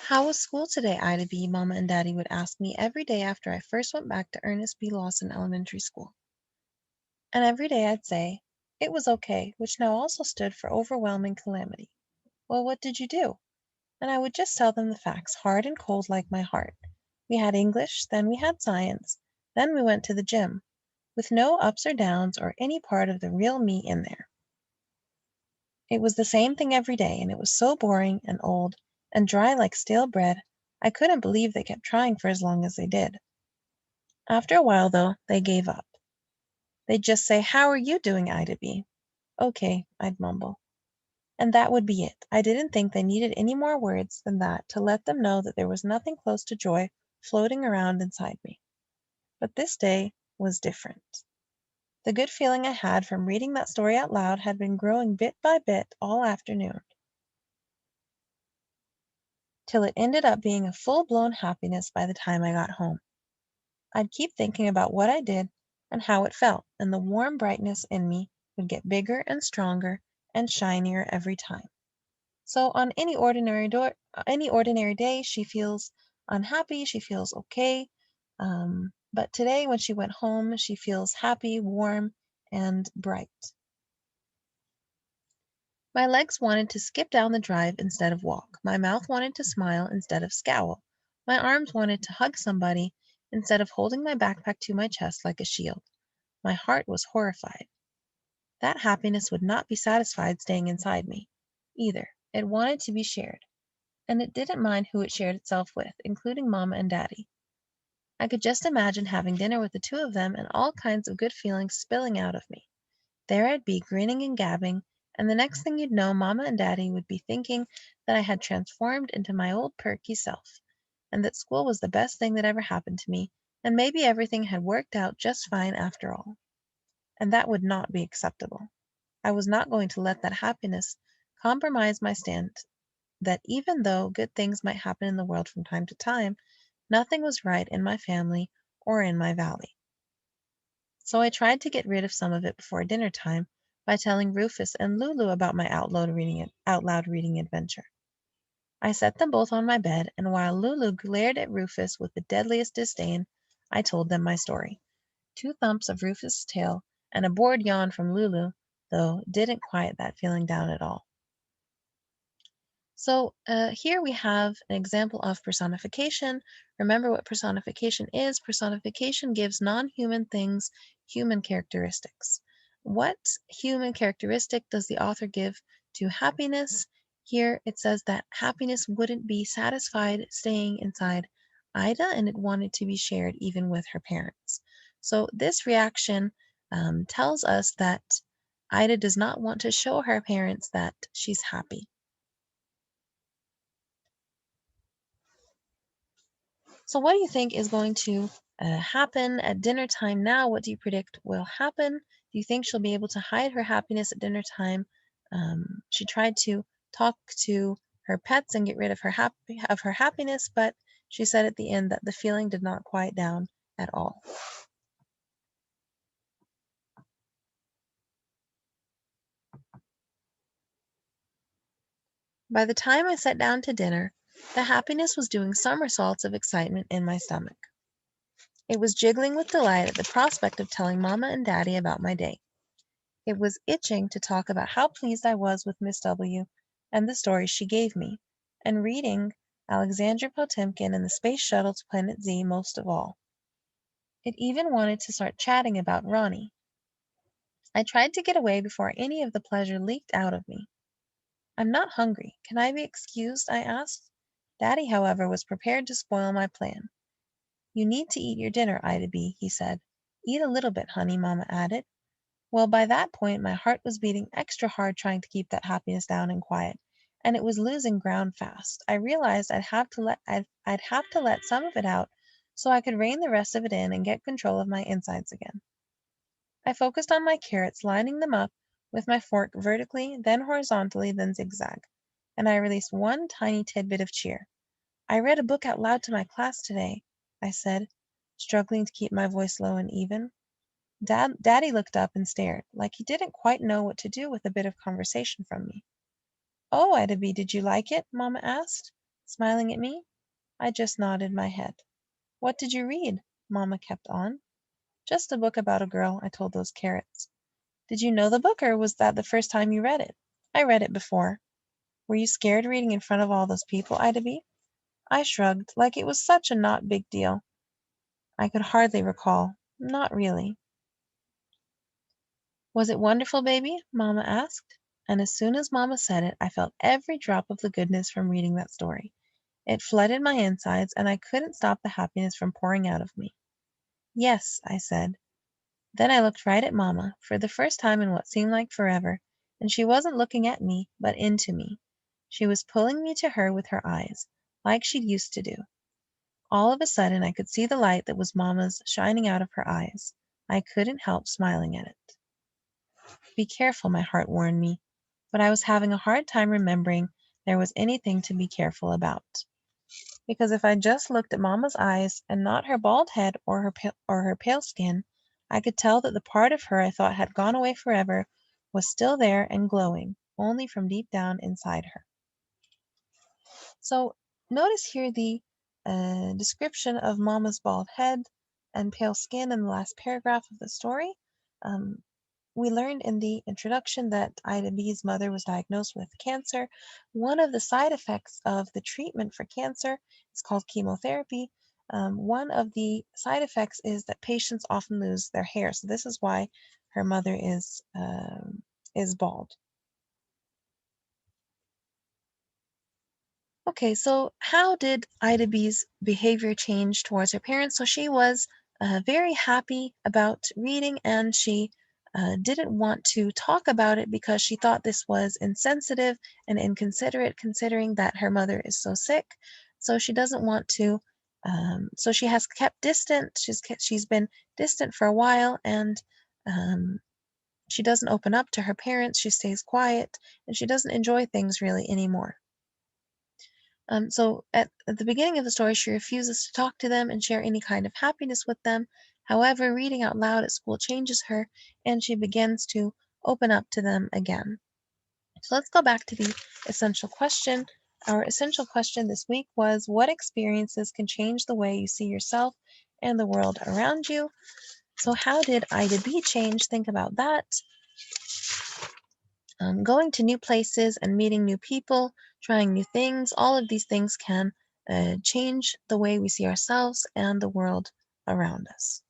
How was school today, Ida B? Mama and Daddy would ask me every day after I first went back to Ernest B. Lawson Elementary School. And every day I'd say, it was okay, which now also stood for overwhelming calamity. Well, what did you do? And I would just tell them the facts, hard and cold like my heart. We had English, then we had science, then we went to the gym, with no ups or downs or any part of the real me in there. It was the same thing every day, and it was so boring and old and dry like stale bread, I couldn't believe they kept trying for as long as they did. After a while, though, they gave up. They'd just say, "How are you doing, Ida B?" "Okay," I'd mumble. And that would be it. I didn't think they needed any more words than that to let them know that there was nothing close to joy floating around inside me. But this day was different. The good feeling I had from reading that story out loud had been growing bit by bit all afternoon, till it ended up being a full-blown happiness by the time I got home. I'd keep thinking about what I did and how it felt, and the warm brightness in me would get bigger and stronger and shinier every time. So on any ordinary day, she feels unhappy, she feels okay. But today, when she went home, she feels happy, warm, and bright. My legs wanted to skip down the drive instead of walk. My mouth wanted to smile instead of scowl. My arms wanted to hug somebody instead of holding my backpack to my chest like a shield. My heart was horrified. That happiness would not be satisfied staying inside me, either. It wanted to be shared, and it didn't mind who it shared itself with, including Mama and Daddy. I could just imagine having dinner with the two of them and all kinds of good feelings spilling out of me. There I'd be grinning and gabbing, and the next thing you'd know, Mama and Daddy would be thinking that I had transformed into my old perky self, and that school was the best thing that ever happened to me, and maybe everything had worked out just fine after all. And that would not be acceptable. I was not going to let that happiness compromise my stand that even though good things might happen in the world from time to time, nothing was right in my family or in my valley. So I tried to get rid of some of it before dinner time by telling Rufus and Lulu about my out loud reading adventure. I set them both on my bed, and while Lulu glared at Rufus with the deadliest disdain, I told them my story. Two thumps of Rufus's tail and a bored yawn from Lulu, though, didn't quiet that feeling down at all. So here we have an example of personification. Remember what personification is. Personification gives non-human things human characteristics. What human characteristic does the author give to happiness? Here it says that happiness wouldn't be satisfied staying inside Ida, and it wanted to be shared even with her parents. So this reaction tells us that Ida does not want to show her parents that she's happy. So what do you think is going to happen at dinner time now? What do you predict will happen? Do you think she'll be able to hide her happiness at dinner time? She tried to talk to her pets and get rid of her happiness, but she said at the end that the feeling did not quiet down at all. By the time I sat down to dinner, the happiness was doing somersaults of excitement in my stomach. It was jiggling with delight at the prospect of telling Mama and Daddy about my day. It was itching to talk about how pleased I was with Miss W. and the stories she gave me, and reading Alexander Potemkin and the Space Shuttle to Planet Z most of all. It even wanted to start chatting about Ronnie. I tried to get away before any of the pleasure leaked out of me. "I'm not hungry. Can I be excused?" I asked. Daddy, however, was prepared to spoil my plan. "You need to eat your dinner, Ida B," he said. "Eat a little bit, honey," Mama added. Well, by that point, my heart was beating extra hard trying to keep that happiness down and quiet, and it was losing ground fast. I realized I'd have to let some of it out so I could rein the rest of it in and get control of my insides again. I focused on my carrots, lining them up with my fork vertically, then horizontally, then zigzag, and I released one tiny tidbit of cheer. "I read a book out loud to my class today," I said, struggling to keep my voice low and even. Daddy looked up and stared, like he didn't quite know what to do with a bit of conversation from me. "Oh, Ida B, did you like it?" Mama asked. Smiling at me? I just nodded my head. What did you read? Mama kept on. Just a book about a girl, I told those carrots. Did you know the book, or was that the first time you read it? I read it before. Were you scared reading in front of all those people, Ida B? I shrugged, like it was such a not big deal. I could hardly recall. Not really. Was it wonderful, baby? Mama asked. And as soon as Mama said it, I felt every drop of the goodness from reading that story. It flooded my insides, and I couldn't stop the happiness from pouring out of me. Yes, I said. Then I looked right at Mama, for the first time in what seemed like forever, and she wasn't looking at me, but into me. She was pulling me to her with her eyes, like she'd used to do. All of a sudden I could see the light that was Mama's shining out of her eyes. I couldn't help smiling at it. Be careful, my heart warned me, but I was having a hard time remembering there was anything to be careful about. Because if I just looked at Mama's eyes and not her bald head or her pale skin, I could tell that the part of her I thought had gone away forever was still there and glowing, only from deep down inside her. So notice here the description of Mama's bald head and pale skin in the last paragraph of the story. Um, we learned in the introduction that Ida B's mother was diagnosed with cancer. One of the side effects of the treatment for cancer is called chemotherapy. One of the side effects is that patients often lose their hair. So this is why her mother is bald. Okay, so how did Ida B's behavior change towards her parents? So she was very happy about reading, and she didn't want to talk about it because she thought this was insensitive and inconsiderate, considering that her mother is so sick. So she doesn't want to. So she has kept distant. She's been distant for a while, and um, she doesn't open up to her parents. She stays quiet, and she doesn't enjoy things really anymore. So at the beginning of the story, she refuses to talk to them and share any kind of happiness with them. However, reading out loud at school changes her, and she begins to open up to them again. So let's go back to the essential question. Our essential question this week was, what experiences can change the way you see yourself and the world around you? So how did Ida B change? Think about that. Going to new places and meeting new people, trying new things, all of these things can change the way we see ourselves and the world around us.